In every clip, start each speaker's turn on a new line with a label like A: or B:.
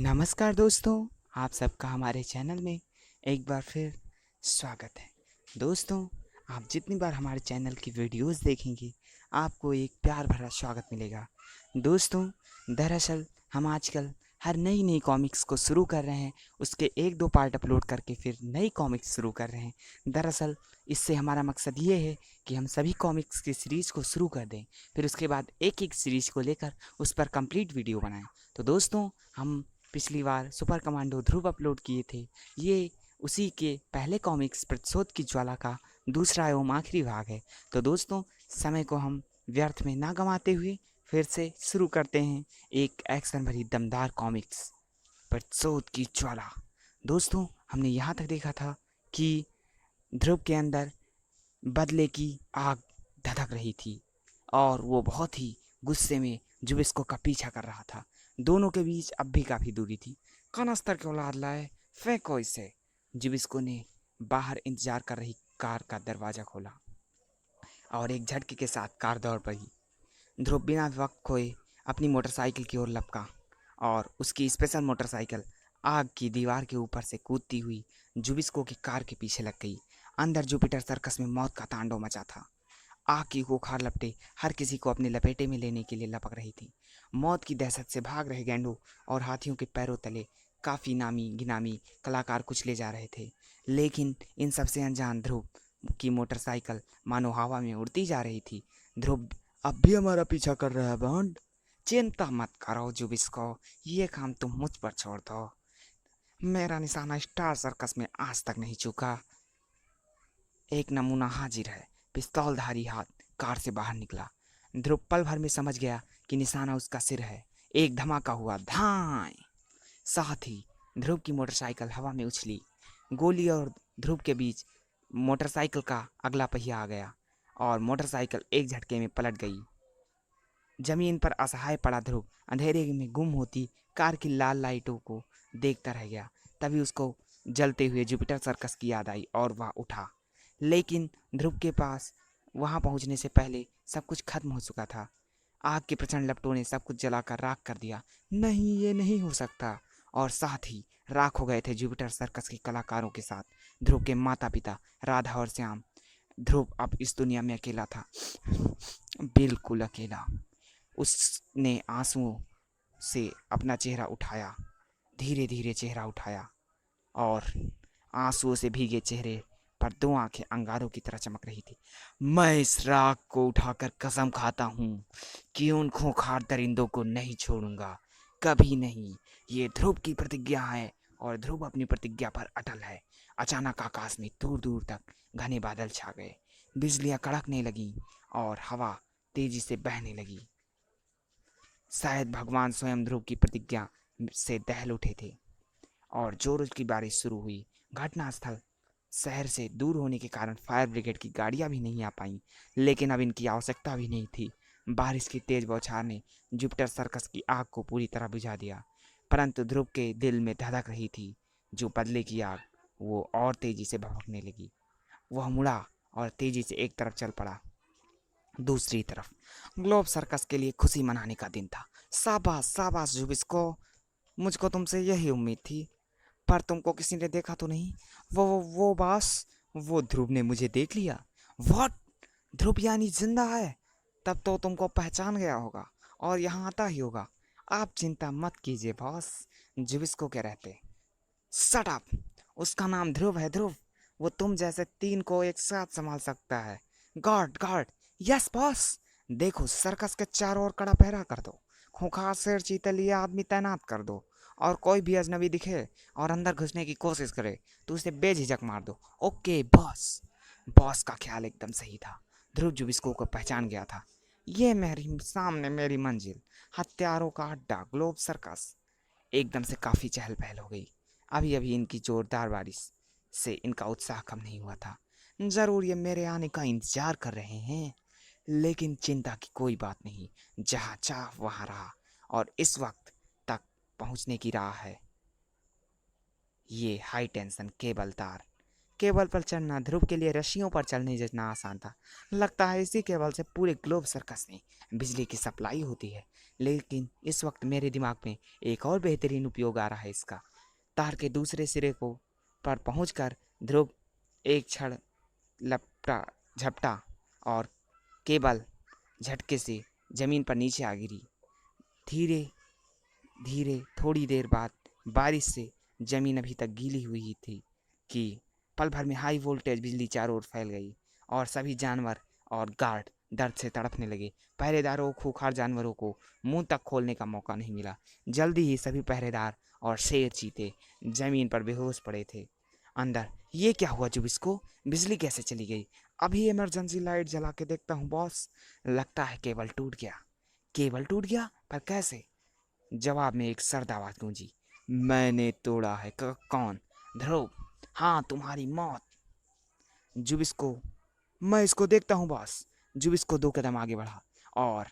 A: नमस्कार दोस्तों, आप सबका हमारे चैनल में एक बार फिर स्वागत है। दोस्तों, आप जितनी बार हमारे चैनल की वीडियोस देखेंगे आपको एक प्यार भरा स्वागत मिलेगा। दोस्तों, दरअसल हम आजकल हर नई नई कॉमिक्स को शुरू कर रहे हैं, उसके एक दो पार्ट अपलोड करके फिर नई कॉमिक्स शुरू कर रहे हैं। दरअसल इससे हमारा मकसद ये है कि हम सभी कॉमिक्स की सीरीज़ को शुरू कर दें, फिर उसके बाद एक एक सीरीज़ को लेकर उस पर कंप्लीट वीडियो बनाएं। तो दोस्तों, हम पिछली बार सुपर कमांडो ध्रुव अपलोड किए थे। ये उसी के पहले कॉमिक्स प्रतिशोध की ज्वाला का दूसरा एवं आखिरी भाग है। तो दोस्तों, समय को हम व्यर्थ में ना गंवाते हुए फिर से शुरू करते हैं एक एक्शन भरी दमदार कॉमिक्स प्रतिशोध की ज्वाला। दोस्तों, हमने यहाँ तक देखा था कि ध्रुव के अंदर बदले की आग धधक रही थी और वो बहुत ही गुस्से में जुबिस्को का पीछा कर रहा था। दोनों के बीच अब भी काफ़ी दूरी थी। कनस्तर के औलाद लाए, फेंको इसे। जुबिस्को ने बाहर इंतजार कर रही कार का दरवाज़ा खोला और एक झटके के साथ कार दौड़ पड़ी। ध्रुव बिना वक्त खोए अपनी मोटरसाइकिल की ओर लपका और उसकी स्पेशल मोटरसाइकिल आग की दीवार के ऊपर से कूदती हुई जुबिस्को की कार के पीछे लग गई। अंदर जुपिटर सर्कस में मौत का तांडव मचा था। आग की खूंखार लपटें हर किसी को अपने लपेटे में लेने के लिए लपक रही थी। मौत की दहशत से भाग रहे गैंडों और हाथियों के पैरों तले काफ़ी नामी गिनामी कलाकार कुचले जा रहे थे, लेकिन इन सबसे अनजान ध्रुव की मोटरसाइकिल मानो हवा में उड़ती जा रही थी। ध्रुव अब भी हमारा पीछा कर रहा है बॉन्ड। चिंता मत करो जुबिस्को, ये काम तुम मुझ पर छोड़ दो। मेरा निशाना स्टार सर्कस में आज तक नहीं चूका। एक नमूना हाजिर है। पिस्तौलधारी हाथ कार से बाहर निकला। ध्रुव पल भर में समझ गया कि निशाना उसका सिर है। एक धमाका हुआ, धाय। साथ ही ध्रुव की मोटरसाइकिल हवा में उछली। गोली और ध्रुव के बीच मोटरसाइकिल का अगला पहिया आ गया और मोटरसाइकिल एक झटके में पलट गई। जमीन पर असहाय पड़ा ध्रुव अंधेरे में गुम होती कार की लाल लाइटों को देखता रह गया। तभी उसको जलते हुए जुपिटर सर्कस की याद आई और वह उठा, लेकिन ध्रुव के पास वहां पहुंचने से पहले सब कुछ खत्म हो चुका था। आग के प्रचंड लपटों ने सब कुछ जलाकर राख कर दिया। नहीं, ये नहीं हो सकता। और साथ ही राख हो गए थे जुपिटर सर्कस के कलाकारों के साथ ध्रुव के माता पिता राधा और श्याम। ध्रुव अब इस दुनिया में अकेला था, बिल्कुल अकेला। उसने आंसुओं से अपना चेहरा उठाया, धीरे धीरे चेहरा उठाया और आंसुओं से भीगे चेहरे पर दो आंखें अंगारों की तरह चमक रही थी। मैं इस राख को उठाकर कसम खाता हूँ कि उन खूंखार दरिंदों को नहीं छोड़ूंगा, कभी नहीं। ये ध्रुव की प्रतिज्ञा है और ध्रुव अपनी प्रतिज्ञा पर अटल है। अचानक आकाश में दूर दूर तक घने बादल छा गए। बिजलियां कड़कने लगीं और हवा तेजी से बहने लगी। शायद भगवान स्वयं ध्रुव की प्रतिज्ञा से दहल उठे थे और जोर की बारिश शुरू हुई। घटनास्थल शहर से दूर होने के कारण फायर ब्रिगेड की गाड़ियां भी नहीं आ पाईं, लेकिन अब इनकी आवश्यकता भी नहीं थी। बारिश की तेज बौछार ने जुपिटर सर्कस की आग को पूरी तरह बुझा दिया, परंतु ध्रुव के दिल में धधक रही थी जो बदले की आग, वो और तेजी से भभकने लगी। वह मुड़ा और तेजी से एक तरफ चल पड़ा, दूसरी तरफ। ग्लोब सर्कस के लिए खुशी मनाने का दिन था। शाबाश शाबाश जुबिस्को, मुझको तुमसे यही उम्मीद थी। पर तुमको किसी ने देखा तो नहीं? वो बॉस, वो ध्रुव ने मुझे देख लिया। व्हाट? ध्रुव यानी जिंदा है? तब तो तुमको पहचान गया होगा और यहाँ आता ही होगा। आप चिंता मत कीजिए बॉस, जुबिस्को के रहते। Shut up! उसका नाम ध्रुव है, ध्रुव। वो तुम जैसे तीन को एक साथ संभाल सकता है। Guard guard! Yes boss. देखो, सर्कस के चारों ओर कड़ा पहरा कर दो। खूंखार शेर चीतल ये आदमी तैनात कर दो और कोई भी अजनबी दिखे और अंदर घुसने की कोशिश करे तो उसे बेझिझक मार दो। Okay boss. बॉस का ख्याल एकदम सही था। ध्रुव जुबिस्को को पहचान गया था। ये मेरी सामने मेरी मंजिल, हत्यारों का अड्डा ग्लोब सर्कस। एकदम से काफ़ी चहल पहल हो गई। अभी अभी इनकी जोरदार बारिश से इनका उत्साह कम नहीं हुआ था। जरूर ये मेरे आने का इंतजार कर रहे हैं, लेकिन चिंता की कोई बात नहीं। जहाँ चाह वहाँ रहा और इस वक्त तक पहुँचने की राह है ये हाई टेंशन केबल तार। केबल पर चढ़ना ध्रुव के लिए रस्सियों पर चढ़ने जितना आसान था। लगता है इसी केबल से पूरे ग्लोब सर्कस में बिजली की सप्लाई होती है। लेकिन इस वक्त मेरे दिमाग में एक और बेहतरीन उपयोग आ रहा है इसका। तार के दूसरे सिरे को पर पहुंचकर ध्रुव एक क्षण लपटा झपटा और केबल झटके से जमीन पर नीचे आ गिरी। धीरे धीरे थोड़ी देर बाद बारिश से जमीन अभी तक गीली हुई थी कि पल भर में हाई वोल्टेज बिजली चारों ओर फैल गई और सभी जानवर और गार्ड दर्द से तड़पने लगे। पहरेदारों खूंखार जानवरों को मुंह तक खोलने का मौका नहीं मिला। जल्दी ही सभी पहरेदार और शेर चीते जमीन पर बेहोश पड़े थे। अंदर ये क्या हुआ जुबिस्को? बिजली कैसे चली गई? अभी इमरजेंसी लाइट जला के देखता हूँ बॉस। लगता है केबल टूट गया। केबल टूट गया? पर कैसे? जवाब में एक सर्द आवाज गूंजी। मैंने तोड़ा है। कौन? ध्रुव। हाँ, तुम्हारी मौत। जुबिस्को, मैं इसको देखता हूँ बॉस। जुबिस्को 2 कदम आगे बढ़ा और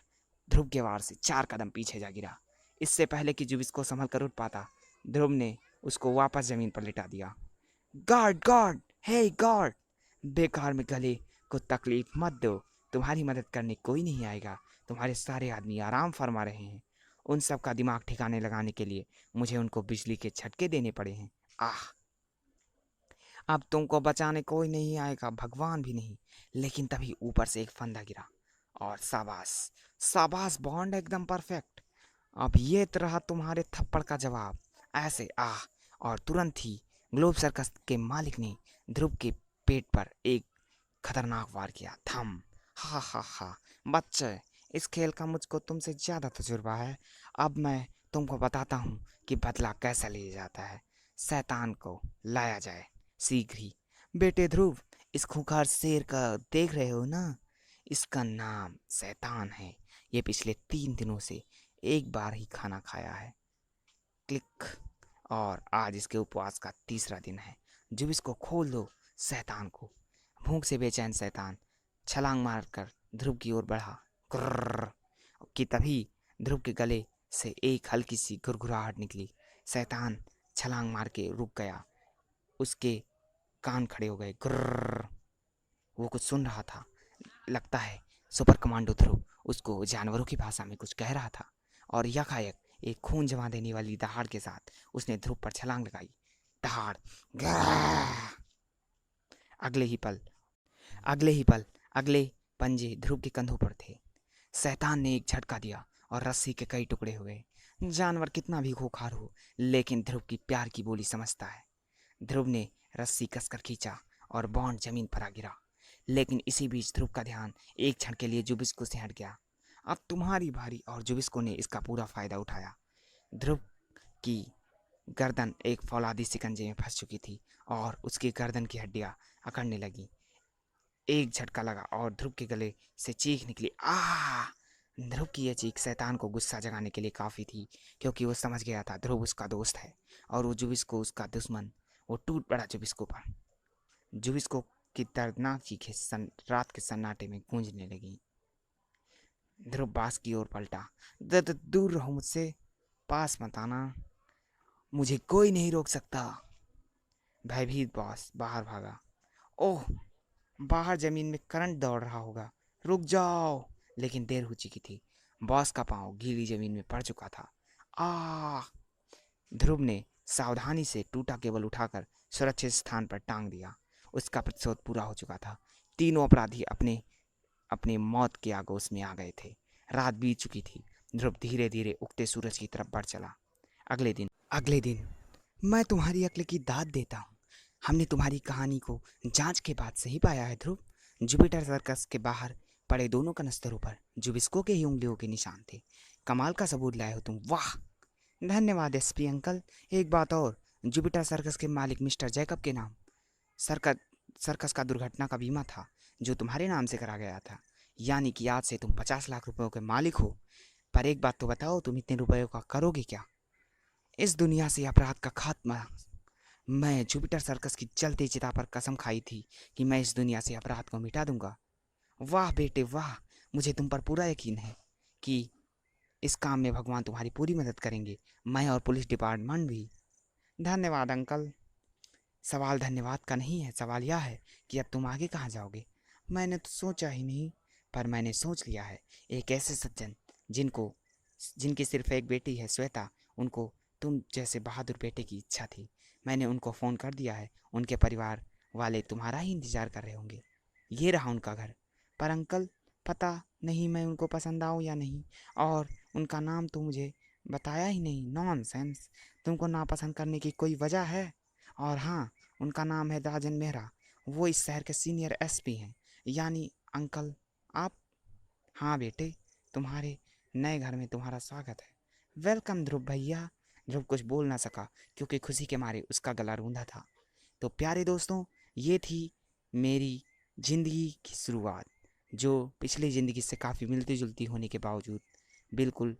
A: ध्रुव के वार से 4 कदम पीछे जा गिरा। इससे पहले कि जुबिस्को संभल कर उठ पाता, ध्रुव ने उसको वापस जमीन पर लिटा दिया। गार्ड गार्ड, हे गार्ड! बेकार में गले को तकलीफ मत दो। तुम्हारी मदद करने कोई नहीं आएगा। तुम्हारे सारे आदमी आराम फरमा रहे हैं। उन सब का दिमाग ठिकाने लगाने के लिए मुझे उनको बिजली के झटके देने पड़े हैं। आह, अब तुमको बचाने कोई नहीं आएगा, भगवान भी नहीं। लेकिन तभी ऊपर से एक फंदा गिरा और शाबाश शाबाश बॉन्ड, एकदम परफेक्ट। अब ये रहा तुम्हारे थप्पड़ का जवाब। ऐसे आह। और तुरंत ही ग्लोब सर्कस के मालिक ने ध्रुव के पेट पर एक खतरनाक वार किया। थम। हा हा हा। बच्चे, इस खेल का मुझको तुमसे ज्यादा तजुर्बा है। अब मैं तुमको बताता हूँ कि बदला कैसा लिया जाता है। शैतान को लाया जाए शीघ्र ही। बेटे ध्रुव, इस खूंखार शेर का देख रहे हो ना? इसका नाम शैतान है। ये पिछले 3 दिनों से एक बार ही खाना खाया है। क्लिक। और आज इसके उपवास का 3रा दिन है। जब इसको खोल दो शैतान को। भूख से बेचैन शैतान छलांग मारकर ध्रुव की ओर बढ़ा। कुर्र कि तभी ध्रुव के गले से एक हल्की सी गुरगुराहट निकली। शैतान छलांग मार के रुक गया। उसके कान खड़े हो गए। गुर्र। वो कुछ सुन रहा था। लगता है सुपर कमांडो ध्रुव उसको जानवरों की भाषा में कुछ कह रहा था। और यकायक एक खून जमा देने वाली दहाड़ के साथ उसने ध्रुव पर छलांग लगाई। दहाड़। अगले ही पल अगले पंजे ध्रुव के कंधों पर थे। शैतान ने एक झटका दिया और रस्सी के कई टुकड़े हुए। जानवर कितना भी खूंखार हो, लेकिन ध्रुव की प्यार की बोली समझता है। ध्रुव ने रस्सी कसकर खींचा और बॉन्ड जमीन पर आ गिरा। लेकिन इसी बीच ध्रुव का ध्यान एक क्षण के लिए जुबिस्को से हट गया। अब तुम्हारी बारी। और जुबिस्को ने इसका पूरा फायदा उठाया। ध्रुव की गर्दन एक फौलादी शिकंजे में फंस चुकी थी और उसकी गर्दन की हड्डियां अकड़ने लगी। एक झटका लगा और ध्रुव के गले से चीख निकली। आ! ध्रुव की यह चीख शैतान को गुस्सा जगाने के लिए काफी थी, क्योंकि वो समझ गया था ध्रुव उसका दोस्त है और वो जुबिस्को उसका दुश्मन। वो टूट पड़ा जुबिस्को पर। जुबिस्को की दर्दनाक चीखें रात के सन्नाटे में गूंजने लगी। ध्रुव बास की ओर पलटा। दूर रहो मुझसे, पास मत आना, मुझे कोई नहीं रोक सकता। भयभीत बॉस बाहर भागा। ओह, बाहर जमीन में करंट दौड़ रहा होगा। रुक जाओ। लेकिन देर हो चुकी थी। बॉस का पांव गीली जमीन में पड़ चुका था। आ! ध्रुव ने सावधानी से टूटा केबल उठाकर सुरक्षित स्थान पर टांग दिया। उसका प्रतिशोध पूरा हो चुका था। तीनों अपराधी अपने अपने मौत के आगोश में आ गए थे। रात बीत चुकी थी। ध्रुव धीरे धीरे उगते सूरज की तरफ बढ़ चला। अगले दिन मैं तुम्हारी अक्ल की दाद देता हूँ। हमने तुम्हारी कहानी को जांच के बाद सही पाया है ध्रुव। जुपिटर सर्कस के बाहर पड़े दोनों कनस्तरों पर जुबिस्को के ही उंगलियों के निशान थे। कमाल का सबूत लाए हो तुम। वाह, धन्यवाद एसपी अंकल। एक बात और, जुपिटर सर्कस के मालिक मिस्टर जैकब के नाम सर्कस सर्कस का दुर्घटना का बीमा था, जो तुम्हारे नाम से करा गया था। यानी कि आज से तुम 50 लाख रुपयों के मालिक हो। पर एक बात तो बताओ, तुम इतने रुपयों का करोगे क्या? इस दुनिया से अपराध का खात्मा। मैं जुपिटर सर्कस की जलती चिता पर कसम खाई थी कि मैं इस दुनिया से अपराध को मिटा दूंगा। वाह बेटे वाह, मुझे तुम पर पूरा यकीन है कि इस काम में भगवान तुम्हारी पूरी मदद करेंगे, मैं और पुलिस डिपार्टमेंट भी। धन्यवाद अंकल। सवाल धन्यवाद का नहीं है, सवाल यह है कि अब तुम आगे कहाँ जाओगे। मैंने तो सोचा ही नहीं, पर मैंने सोच लिया है। एक ऐसे सज्जन जिनकी सिर्फ एक बेटी है, श्वेता, उनको तुम जैसे बहादुर बेटे की इच्छा थी। मैंने उनको फ़ोन कर दिया है। उनके परिवार वाले तुम्हारा ही इंतज़ार कर रहे होंगे। ये रहा उनका घर। पर अंकल, पता नहीं मैं उनको पसंद आऊँ या नहीं, और उनका नाम तो मुझे बताया ही नहीं। नॉनसेंस। तुमको नापसंद करने की कोई वजह है? और हाँ, उनका नाम है राजन मेहरा। वो इस शहर के सीनियर एसपी हैं। यानी अंकल, आप। हाँ बेटे, तुम्हारे नए घर में तुम्हारा स्वागत है। वेलकम ध्रुव भैया। ध्रुव कुछ बोल ना सका क्योंकि खुशी के मारे उसका गला रूंधा था। तो प्यारे दोस्तों, ये थी मेरी ज़िंदगी की शुरुआत, जो पिछली ज़िंदगी से काफ़ी मिलती जुलती होने के बावजूद बिल्कुल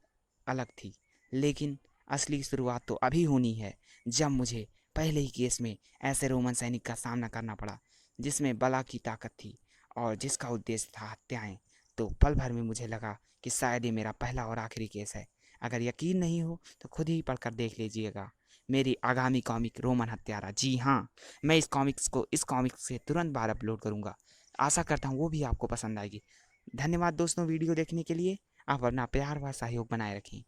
A: अलग थी। लेकिन असली शुरुआत तो अभी होनी है, जब मुझे पहले ही केस में ऐसे रोमन सैनिक का सामना करना पड़ा जिसमें बला की ताकत थी और जिसका उद्देश्य था हत्याएं। तो पल भर में मुझे लगा कि शायद ये मेरा पहला और आखिरी केस है। अगर यकीन नहीं हो तो खुद ही पढ़कर देख लीजिएगा मेरी आगामी कॉमिक रोमन हत्यारा। जी हाँ, मैं इस कॉमिक्स से तुरंत बाहर अपलोड करूँगा। आशा करता हूँ वो भी आपको पसंद आएगी। धन्यवाद दोस्तों वीडियो देखने के लिए। आप अपना प्यार व सहयोग बनाए रखें।